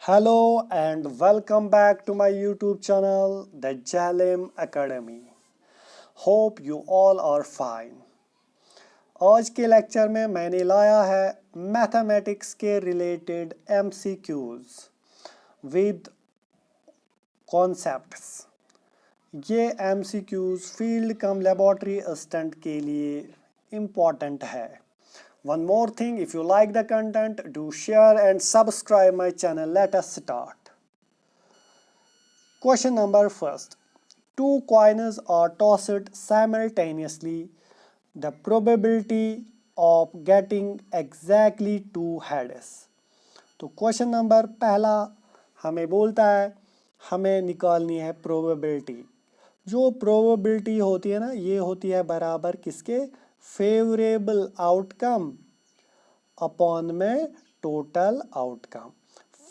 Hello and welcome back to my YouTube channel, The Jalim Academy. Hope you all are fine. आज के lecture में मैंने लाया है मैथमेटिक्स के रिलेटेड MCQs विद कॉन्सेप्ट्स। ये MCQs फील्ड कम लेबोरेटरी असिस्टेंट के लिए इम्पॉर्टेंट है। One more thing, if you like the content, do share and subscribe my channel. Let us start. Question number first. Two coins are tossed simultaneously. The probability of getting exactly two heads. तो question number पहला हमें बोलता है हमें निकालनी है probability. जो probability होती है ना, ये होती है बराबर किसके, फेवरेबल आउटकम अपॉन में टोटल आउटकम।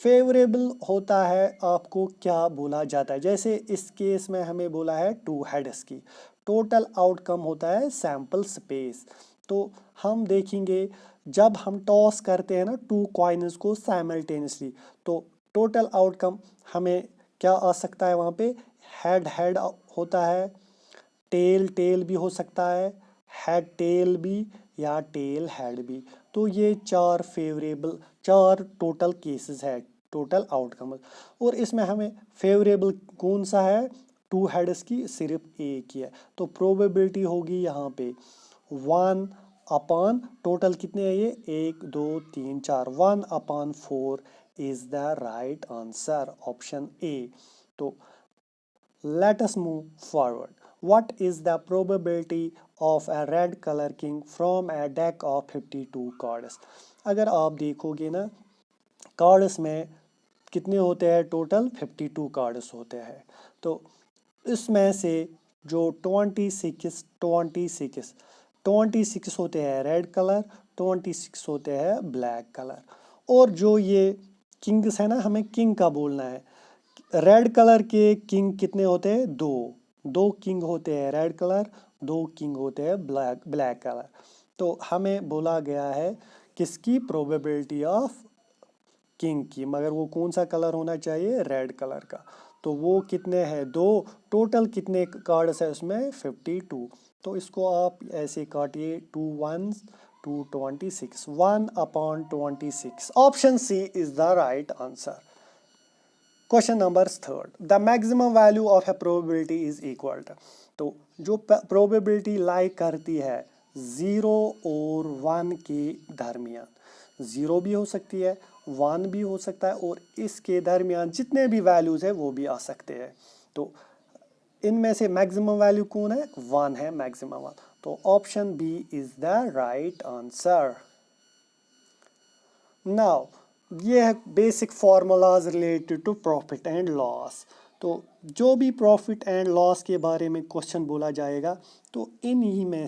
फेवरेबल होता है आपको क्या बोला जाता है, जैसे इस केस में हमें बोला है टू हेड्स की। टोटल आउटकम होता है सैंपल स्पेस। तो हम देखेंगे जब हम टॉस करते हैं ना टू कॉइन्स को साइमल्टेनियसली, तो टोटल आउटकम हमें क्या आ सकता है, वहाँ पे हेड हेड होता है, टेल टेल भी हो सकता है, हेड टेल भी या टेल हेड भी। तो ये चार टोटल केसेस है टोटल आउटकम। और इसमें हमें फेवरेबल कौन सा है, टू हेड्स की सिर्फ एक ही है। तो प्रोबेबिलिटी होगी यहाँ पे 1/, टोटल कितने हैं ये, 1 2 3 4, 1/4 is the right answer, option A. तो let us move forward. What is the probability of a red color king from a deck of 52 cards? अगर आप देखोगे ना, कार्ड्स में कितने होते हैं, टोटल 52 कार्ड्स होते हैं। तो इसमें से जो 26 होते हैं रेड कलर, 26 होते हैं ब्लैक कलर। और जो ये किंग्स है ना, हमें किंग का बोलना है। रेड कलर के किंग कितने होते हैं, दो किंग होते हैं रेड कलर, 2 किंग होते हैं ब्लैक कलर। तो हमें बोला गया है किसकी, प्रोबेबिलिटी ऑफ किंग की, मगर वो कौन सा कलर होना चाहिए, रेड कलर का। तो वो कितने हैं, 2। टोटल कितने कार्ड्स है उसमें, 52। तो इसको आप ऐसे काटिए, 2 1s 2 26, 1/26। Option C is the right answer. Question number third, the maximum value of a probability is equal to. तो जो प्रोबेबिलिटी लाई करती है 0 और 1 के दरमियान, 0 भी हो सकती है, 1 भी हो सकता है, और इसके दरमियान जितने भी वैल्यूज है वो भी आ सकते हैं। तो इनमें से मैक्सिमम वैल्यू कौन है, 1 है मैक्सिमम 1। तो option B is the right answer. Now ये है basic formulas related to profit and loss. तो जो भी प्रॉफिट एंड लॉस के बारे में क्वेश्चन बोला जाएगा, तो इनमें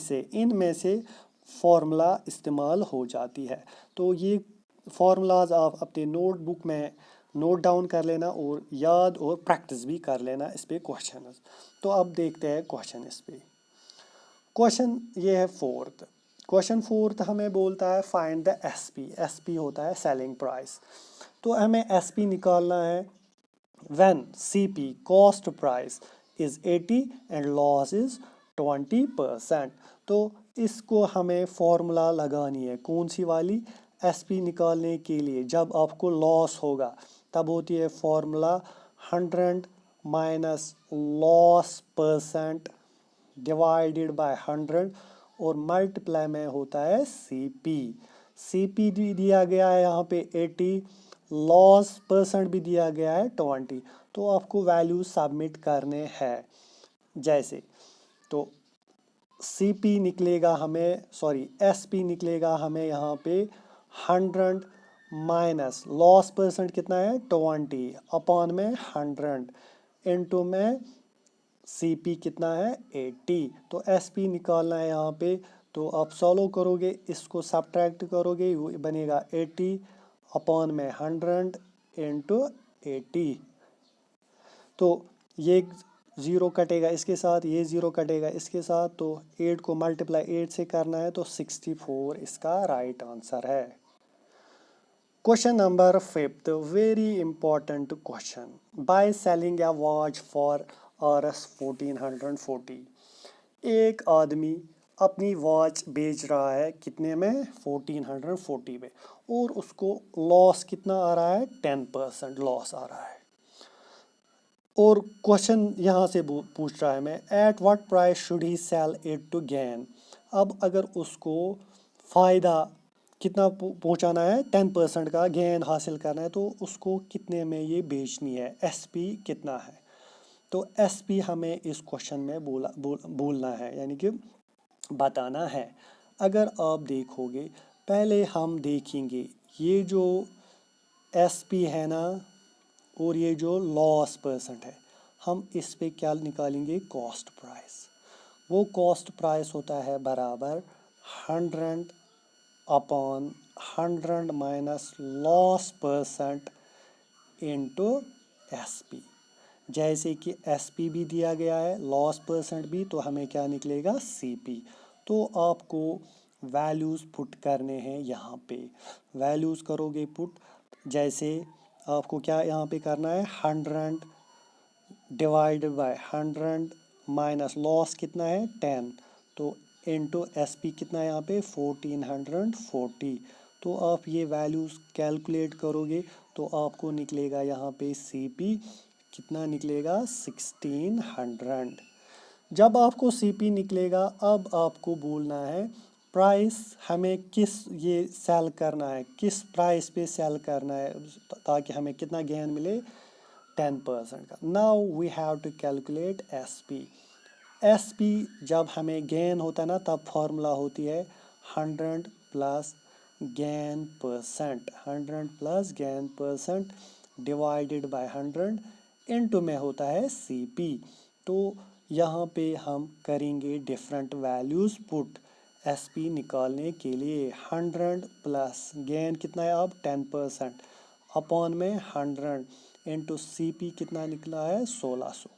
से फार्मूला इस्तेमाल हो जाती है। तो ये फार्मूलाज आप अपने नोटबुक में नोट डाउन कर लेना और याद और प्रैक्टिस भी कर लेना इस पे क्वेश्चन। तो अब देखते हैं क्वेश्चन इस पे। क्वेश्चन ये है फोर्थ। क्वेश्चन फोर्थ हमें बोलता है फाइंड द एसपी होता है सेलिंग प्राइस। तो हमें एसपी निकालना है when CP cost price is 80 and loss is 20%। तो इसको हमें फॉर्मूला लगानी है, कौन सी वाली, एसपी निकालने के लिए। जब आपको लॉस होगा तब होती है formula 100 minus loss percent divided by 100 और मल्टीप्लाई में होता है सीपी भी दिया गया है यहाँ पे 80, लॉस परसेंट भी दिया गया है 20। तो आपको वैल्यू सबमिट करने हैं जैसे। तो सीपी निकलेगा हमें, सॉरी एसपी निकलेगा हमें यहाँ पे 100 माइनस लॉस परसेंट कितना है 20 अपॉन में 100 इनटू में सीपी कितना है 80। तो एसपी निकालना है यहाँ पे। तो आप सॉल्व करोगे, इसको सब्ट्रैक्ट करोगे, वो बनेगा 80 अपॉन में 100 इंटू 80। तो ये 0 कटेगा इसके साथ, ये 0 कटेगा इसके साथ, तो 8 को मल्टीप्लाई 8 से करना है, तो 64 इसका राइट आंसर है। Question number fifth, very important question. By selling a watch for Rs 1440, एक आदमी अपनी वॉच बेच रहा है कितने में, 1440 में, और उसको लॉस कितना आ रहा है, 10% लॉस आ रहा है। और क्वेश्चन यहाँ से पूछ रहा है मैं, at what price should he sell it to gain. अब अगर उसको फ़ायदा कितना पहुँचाना है, 10% का गेन हासिल करना है, तो उसको कितने में ये बेचनी है, एसपी कितना है। तो एसपी हमें इस क्वेश्चन में बोलना है, यानी कि बताना है। अगर आप देखोगे, पहले हम देखेंगे ये जो एसपी है ना, और ये जो लॉस परसेंट है, हम इस पे क्या निकालेंगे, कॉस्ट प्राइस। वो कॉस्ट प्राइस होता है बराबर 100 upon 100 minus loss percent into SP. जैसे कि एसपी भी दिया गया है, लॉस परसेंट भी, तो हमें क्या निकलेगा, सीपी। तो आपको वैल्यूज़ पुट करने हैं यहाँ पे। वैल्यूज़ करोगे पुट, जैसे आपको क्या यहाँ पे करना है, 100 डिवाइडेड बाय 100 माइनस लॉस कितना है, 10, तो इनटू एसपी कितना है यहाँ पे, 1440। तो आप ये वैल्यूज़ कैलकुलेट करोगे तो आपको निकलेगा यहाँ पे सीपी कितना निकलेगा, 1600। जब आपको सीपी निकलेगा, अब आपको बोलना है प्राइस हमें किस ये सेल करना है, किस प्राइस पे सेल करना है, ताकि हमें कितना गेन मिले, 10% का। Now we have to calculate SP. SP जब हमें गेन होता है ना, तब फॉर्मूला होती है 100 plus gain percent, 100 plus gain percent divided by 100 into में होता है सीपी। तो यहाँ पे हम करेंगे डिफरेंट वैल्यूज़ पुट एसपी निकालने के लिए। 100 प्लस गेन कितना है, अब 10% अपॉन में 100 इंटू सीपी कितना निकला है, 1600।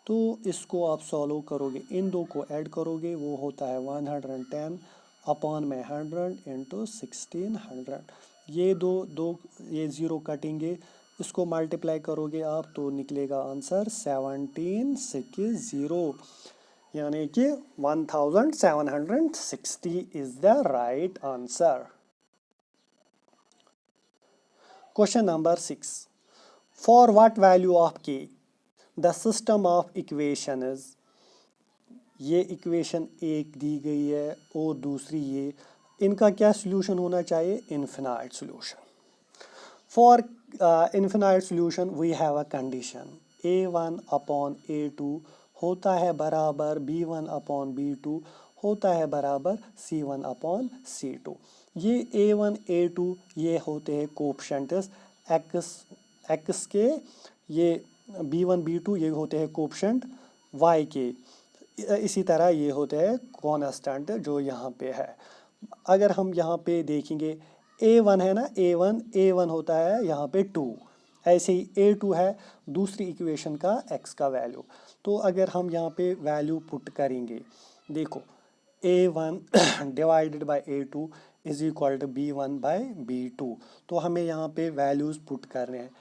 तो इसको आप सॉल्व करोगे, इन दो को ऐड करोगे, वो होता है 110 अपॉन में 100 इंटू 1600। ये दो ये ज़ीरो कटेंगे, इसको मल्टीप्लाई करोगे आप, तो निकलेगा आंसर 1760, यानी कि 1760 is the right answer. Question number 6, for what value of के द सिस्टम ऑफ इक्वेशंस, ये इक्वेशन एक दी गई है और दूसरी ये, इनका क्या सॉल्यूशन होना चाहिए, infinite solution. For infinite solution we have a condition a1 upon a2 होता है बराबर b1 अपॉन b2 होता है बराबर c1 अपॉन c2। ये a1 a2 ये होते हैं कोएफिशिएंट्स x के, ये b1 b2 ये होते हैं कोएफिशिएंट y के, इसी तरह ये होते हैं कॉन्स्टेंट जो यहाँ पे है। अगर हम यहाँ पे देखेंगे, a1 है ना, a1 होता है यहाँ पे 2, ऐसे ही a2 है दूसरी इक्वेशन का x का वैल्यू। तो अगर हम यहाँ पे वैल्यू पुट करेंगे, देखो a1 divided by a2 is equal to b1 by b2, तो हमें यहाँ पे वैल्यूज़ पुट करने हैं।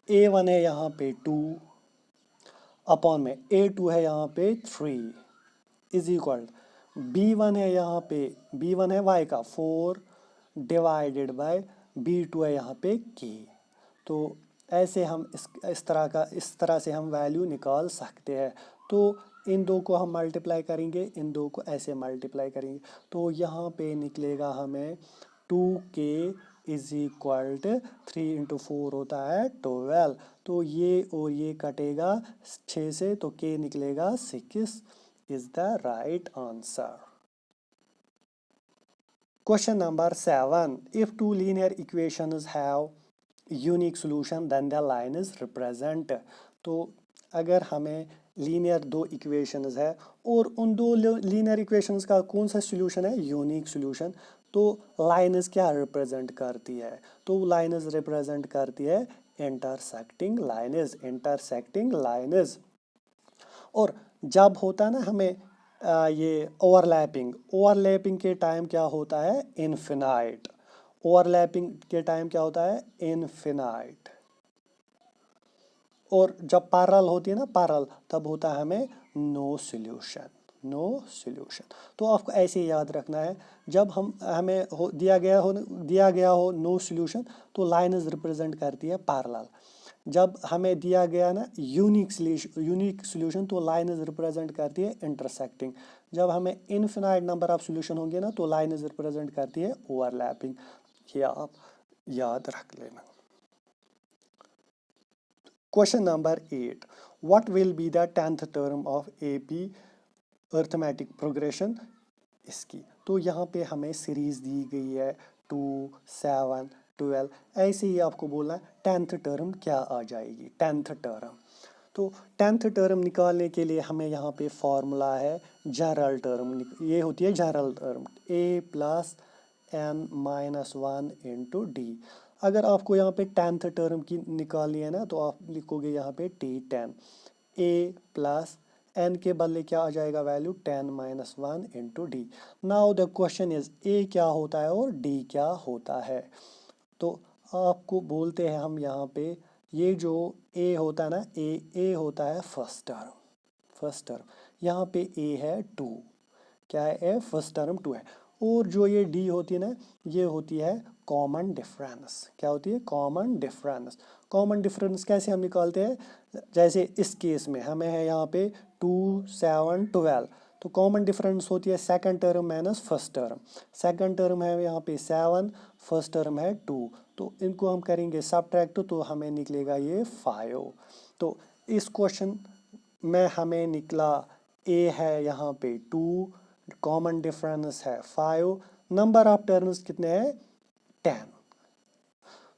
a1 है यहाँ पे 2 अपॉन में a2 है यहाँ पे 3 इज इक्वल, b1 है यहाँ पे, b1 है y का 4 डिवाइडेड बाय b2 है यहाँ पे k। तो ऐसे हम इस तरह से हम वैल्यू निकाल सकते हैं। तो इन दो को हम मल्टीप्लाई करेंगे, इन दो को ऐसे मल्टीप्लाई करेंगे, तो यहाँ पे निकलेगा हमें 2k is equal to 3 into 4 होता है 12। तो ये और ये कटेगा 6 से, तो k निकलेगा 6 is the right answer. Question number 7. If two linear equations have unique solution, then the line is represent. तो अगर हमें लीनियर दो इक्वेशंस है और उन दो लीनियर इक्वेशंस का कौन सा सॉल्यूशन है, यूनिक सॉल्यूशन, तो लाइन्स क्या रिप्रेजेंट करती है, तो लाइन्स रिप्रेजेंट करती है इंटरसेक्टिंग लाइन्स। और जब होता है ना हमें ये ओवरलैपिंग के टाइम क्या होता है, इनफिनाइट। ओवरलैपिंग के टाइम क्या होता है, इनफिनाइट। और जब पैरेलल होती है ना, पैरेलल, तब होता है हमें नो सॉल्यूशन, नो सॉल्यूशन। तो आपको ऐसे ही याद रखना है, जब हमें दिया गया हो नो सॉल्यूशन, तो लाइन्स रिप्रेजेंट करती है पैरेलल। जब हमें दिया गया ना यूनिक सॉल्यूशन, तो लाइन्स रिप्रेजेंट करती है इंटरसेक्टिंग। जब हमें इनफिनाइट नंबर ऑफ सॉल्यूशन होंगे ना, तो लाइन्स रिप्रेजेंट करती है ओवरलैपिंग। ये आप याद रख लेना। Question number 8, what will be the 10th term of AP arithmetic progression इसकी। तो यहाँ पे हमें सीरीज दी गई है 2, 7, 12, ऐसे ही आपको बोलना है 10th टर्म क्या आ जाएगी, 10th टर्म। तो 10th टर्म निकालने के लिए हमें यहाँ पे फॉर्मूला है जनरल टर्म, ये होती है general term, A plus n minus 1 into D. अगर आपको यहाँ पे 10th टर्म की निकालनी है ना, तो आप लिखोगे यहाँ पे T10, A प्लस n के बदले क्या आ जाएगा value, 10 minus 1 into D. Now the question is A क्या होता है और D क्या होता है। तो आपको बोलते हैं हम यहाँ पे, ये जो A होता है ना, A होता है फर्स्ट टर्म, यहाँ पे A है 2, क्या है, फर्स्ट टर्म 2 है। और जो ये D होती है ना, ये होती है कॉमन डिफरेंस। क्या होती है, कॉमन डिफरेंस। कॉमन डिफरेंस कैसे हम निकालते हैं, जैसे इस केस में हमें है यहाँ पे 2, 7, 12, तो कॉमन डिफरेंस होती है second term minus first term. Second term है यहाँ पे 7, फर्स्ट टर्म है 2, तो इनको हम करेंगे सबट्रैक्ट, तो हमें निकलेगा ये 5। तो इस क्वेश्चन में हमें निकला A है यहाँ पे 2, कॉमन डिफरेंस है 5, नंबर ऑफ टर्म्स कितने हैं, 10।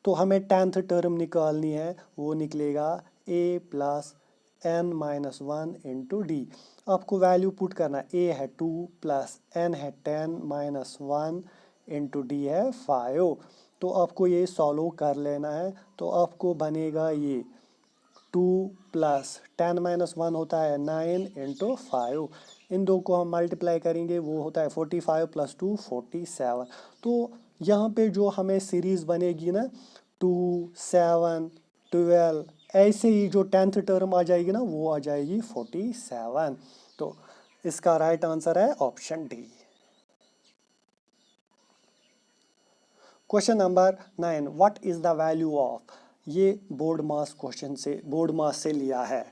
तो हमें 10th टर्म निकालनी है, वो निकलेगा A plus n minus 1 into D. आपको वैल्यू पुट करना, A है 2 प्लस n है 10 माइनस 1 इंटू डी है 5। तो आपको ये सॉल्व कर लेना है, तो आपको बनेगा ये 2 प्लस 10 माइनस 1 होता है 9 इंटू 5। इन दो को हम मल्टीप्लाई करेंगे, वो होता है 45 प्लस 2 47। तो यहाँ पे जो हमें सीरीज बनेगी ना 2, 7, 12, ऐसे ही जो 10th टर्म आ जाएगी ना, वो आ जाएगी 47। तो इसका राइट आंसर है option D. Question number 9, what is the value of, ये बोर्ड मास से लिया है।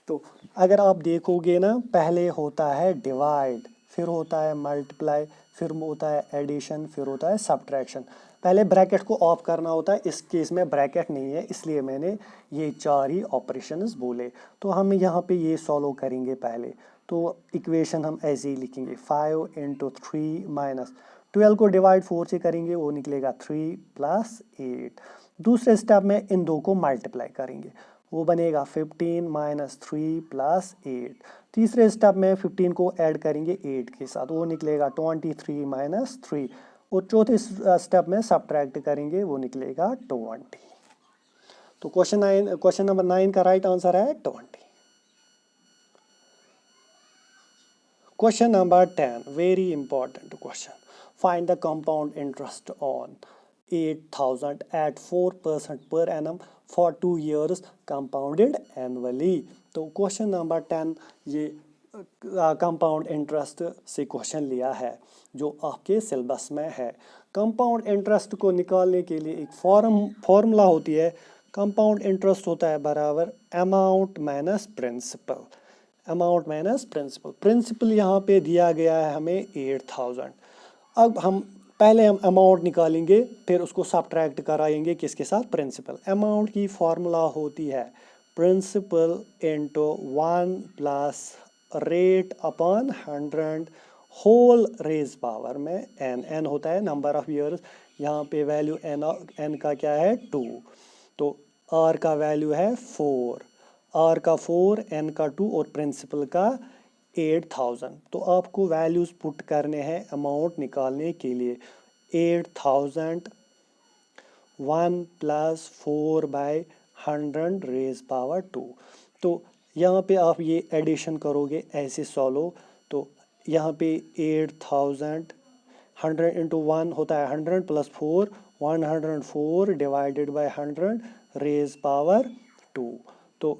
तो अगर आप देखोगे ना, पहले होता है डिवाइड, फिर होता है मल्टीप्लाई, फिर होता है एडिशन, फिर होता है सब्ट्रैक्शन। पहले ब्रैकेट को ऑफ करना होता है, इस केस में ब्रैकेट नहीं है, इसलिए मैंने ये 4 ही ऑपरेशंस बोले। तो हम यहाँ पे ये सॉल्व करेंगे पहले। तो इक्वेशन हम ऐसे ही लिखेंगे, 5 इंटू 3 माइनस 12 को डिवाइड 4 से करेंगे, वो निकलेगा 3 प्लस 8। दूसरे स्टेप में इन दो को मल्टीप्लाई करेंगे, वो बनेगा 15 माइनस 3 प्लस 8। तीसरे स्टेप में 15 को ऐड करेंगे 8 के साथ, वो निकलेगा 23 माइनस 3। और चौथे स्टेप में सब्ट्रैक्ट करेंगे, वो निकलेगा 20। तो क्वेश्चन नंबर 9 का राइट आंसर है 20। Question number 10, very important question. Find the compound interest on 8,000 at 4% per annum for 2 years compounded annually. तो क्वेश्चन नंबर 10 ये कंपाउंड इंटरेस्ट से क्वेश्चन लिया है, जो आपके सिलेबस में है। कंपाउंड इंटरेस्ट को निकालने के लिए एक फॉर्मूला होती है, कंपाउंड इंटरेस्ट होता है बराबर amount minus principal, amount minus principal. Principal यहाँ पे दिया गया है हमें 8,000। अब हम अमाउंट निकालेंगे, फिर उसको सब्ट्रैक्ट कराएंगे किसके साथ, प्रिंसिपल। अमाउंट की फॉर्मूला होती है principal into 1 plus rate upon 100 whole raise power में n होता है नंबर ऑफ ईयर्स। यहाँ पे वैल्यू n का क्या है 2, तो r का वैल्यू है 4, r का 4, n का 2 और प्रिंसिपल का 8,000। तो आपको वैल्यूज पुट करने हैं अमाउंट निकालने के लिए। 8,000 1 प्लस 4 बाई 100 रेज पावर 2। तो यहाँ पे आप ये एडिशन करोगे ऐसे सॉल्व, तो यहाँ पे 8,000 100 इंटू 1 होता है 100 plus 4 104 divided by 100 raise power 2। तो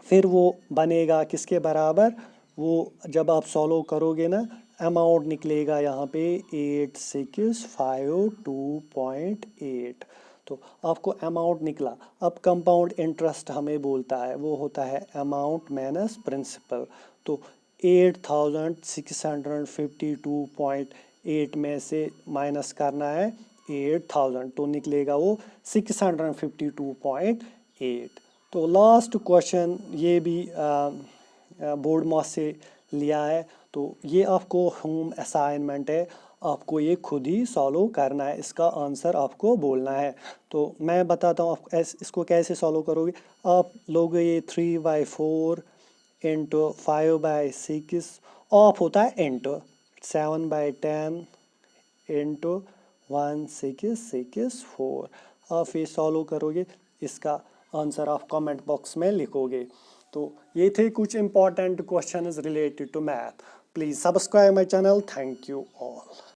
फिर वो बनेगा किसके बराबर, वो जब आप सॉल्व करोगे ना, अमाउंट निकलेगा यहाँ पे 8652.8। तो आपको अमाउंट निकला। अब कंपाउंड इंटरेस्ट हमें बोलता है, वो होता है अमाउंट माइनस प्रिंसिपल। तो 8652.8 में से माइनस करना है 8000, तो निकलेगा वो 652.8। तो लास्ट क्वेश्चन ये भी बोर्ड मास से लिया है, तो ये आपको होम असाइनमेंट है, आपको ये खुद ही सॉल्व करना है, इसका आंसर आपको बोलना है। तो मैं बताता हूँ आप इसको कैसे सॉल्व करोगे। आप लोगे ये 3/4 इंटू 5/6, ऑफ होता है इंटू 7/10 इंटू 1664। आप ये सॉल्व करोगे, इसका आंसर आप कमेंट बॉक्स में लिखोगे। तो ये थे कुछ important questions related to math. Please subscribe my channel. Thank you all.